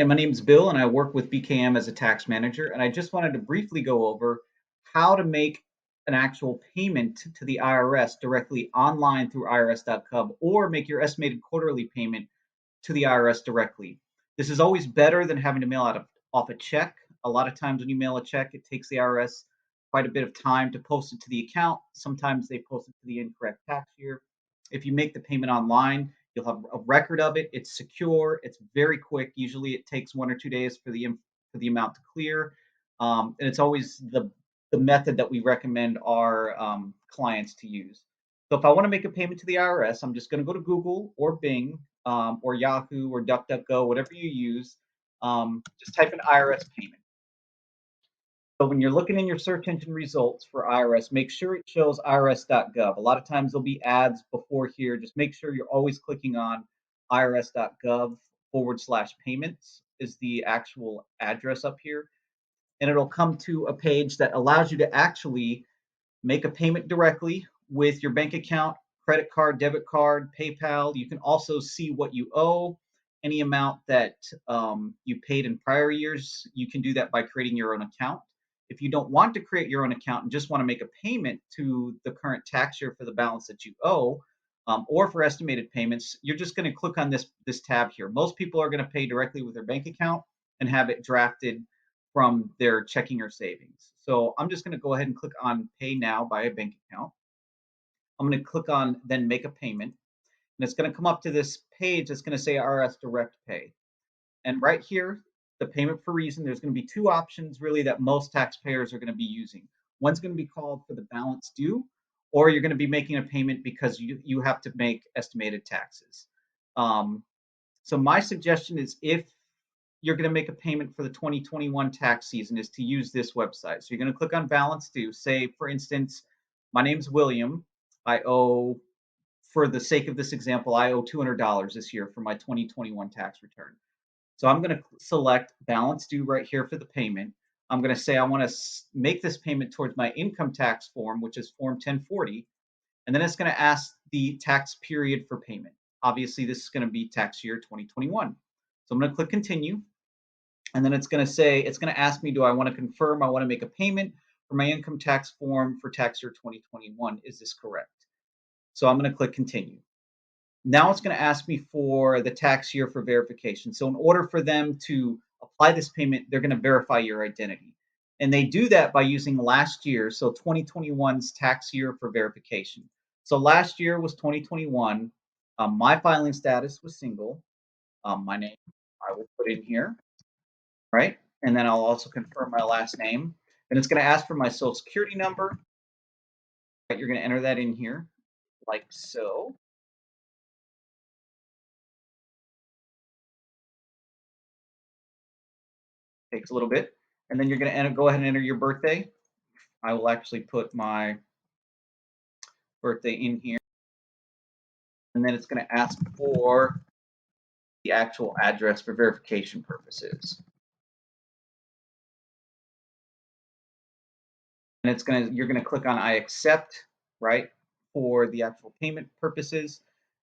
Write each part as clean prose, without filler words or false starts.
Hi, my name's Bill, and I work with BKM as a tax manager. And I just wanted to briefly go over how to make an actual payment to the IRS directly online through irs.gov or make your estimated quarterly payment to the IRS directly. This is always better than having to mail out off a check. A lot of times when you mail a check, it takes the IRS quite a bit of time to post it to the account. Sometimes they post it to the incorrect tax year. If you make the payment online, you'll have a record of it. It's secure. It's very quick. Usually, it takes 1 or 2 days for the amount to clear, and it's always the method that we recommend our clients to use. So if I want to make a payment to the IRS, I'm just going to go to Google or Bing or Yahoo or DuckDuckGo, whatever you use. Just type in IRS payment. So when you're looking in your search engine results for IRS, make sure it shows irs.gov. A lot of times there'll be ads before here. Just make sure you're always clicking on irs.gov/payments is the actual address up here. And it'll come to a page that allows you to actually make a payment directly with your bank account, credit card, debit card, PayPal. You can also see what you owe, any amount that you paid in prior years. You can do that by creating your own account. If you don't want to create your own account and just want to make a payment to the current tax year for the balance that you owe, or for estimated payments, you're just going to click on this tab here. Most people are going to pay directly with their bank account and have it drafted from their checking or savings. So I'm just going to go ahead and click on Pay Now by a bank account. I'm going to click on then Make a Payment. And it's going to come up to this page that's going to say IRS Direct Pay. And right here, the payment for reason, there's going to be two options really that most taxpayers are going to be using. One's going to be called for the balance due, or you're going to be making a payment because you have to make estimated taxes. So my suggestion is if you're going to make a payment for the 2021 tax season is to use this website. So you're going to click on balance due. Say, for instance, my name's William. I owe, for the sake of this example, I owe $200 this year for my 2021 tax return. So I'm going to select balance due right here for the payment. I'm going to say I want to make this payment towards my income tax form, which is Form 1040. And then it's going to ask the tax period for payment. Obviously, this is going to be tax year 2021. So I'm going to click continue. And then it's going to ask me, do I want to confirm I want to make a payment for my income tax form for tax year 2021? Is this correct? So I'm going to click continue. Now it's going to ask me for the tax year for verification. So in order for them to apply this payment, they're going to verify your identity. And they do that by using last year, so 2021's tax year for verification. So last year was 2021. My filing status was single. My name I will put in here, right? And then I'll also confirm my last name. Then it's going to ask for my social security number. Right? You're going to enter that in here like so. Takes a little bit. And then you're going to go ahead and enter your birthday. I will actually put my birthday in here. And then it's going to ask for the actual address for verification purposes. And you're going to click on I accept, right, for the actual payment purposes,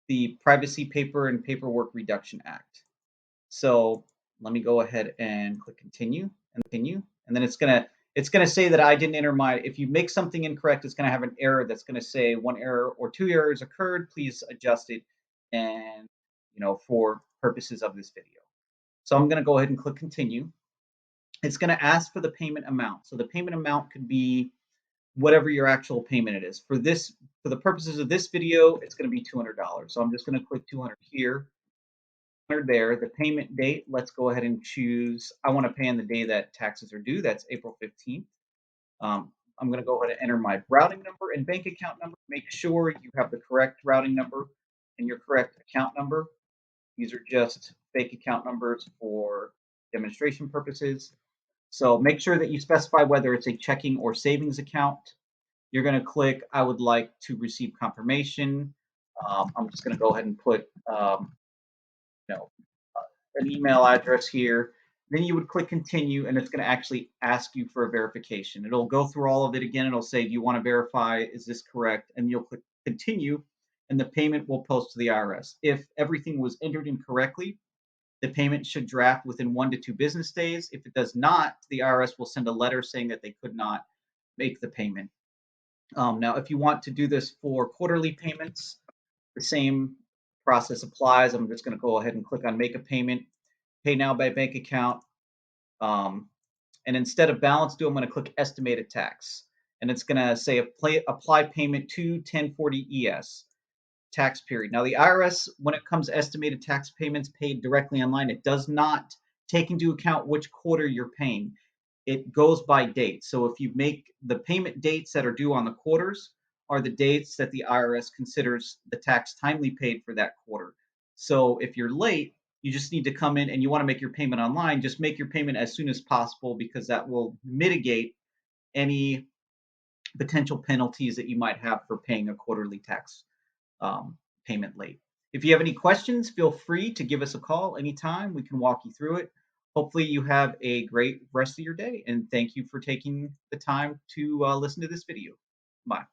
the Privacy Paper and Paperwork Reduction Act. So let me go ahead and click continue and continue. And then it's gonna say that I didn't enter my, if you make something incorrect, it's gonna have an error that's gonna say one error or two errors occurred, please adjust it and for purposes of this video. So I'm gonna go ahead and click continue. It's gonna ask for the payment amount. So the payment amount could be whatever your actual payment it is. For the purposes of this video, it's gonna be $200. So I'm just gonna click 200 here. There, the payment date, let's go ahead and choose, I want to pay on the day that taxes are due. That's April 15th. I'm going to go ahead and enter my routing number and bank account number. Make sure you have the correct routing number and your correct account number. These are just fake account numbers for demonstration purposes. So make sure that you specify whether it's a checking or savings account. You're going to click, I would like to receive confirmation. I'm just going to go ahead and put an email address here. Then you would click continue, and it's going to actually ask you for a verification. It'll go through all of it again. It'll say, do you want to verify? Is this correct? And you'll click continue, and the payment will post to the IRS. If everything was entered incorrectly, The payment should draft within 1 to 2 business days. If it does not, the IRS will send a letter saying that they could not make the payment. Now, if you want to do this for quarterly payments, the same process applies. I'm just going to go ahead and click on make a payment, pay now by bank account. Um, and instead of balance due, I'm going to click estimated tax. And it's going to say apply payment to 1040 ES tax period. Now, the IRS, when it comes to estimated tax payments paid directly online, it does not take into account which quarter you're paying. It goes by date. So if you make the payment dates that are due on the quarters are the dates that the IRS considers the tax timely paid for that quarter. So if you're late, you just need to come in and you want to make your payment online, just make your payment as soon as possible because that will mitigate any potential penalties that you might have for paying a quarterly tax payment late. If you have any questions, feel free to give us a call anytime. We can walk you through it. Hopefully, you have a great rest of your day, and thank you for taking the time to listen to this video. Bye.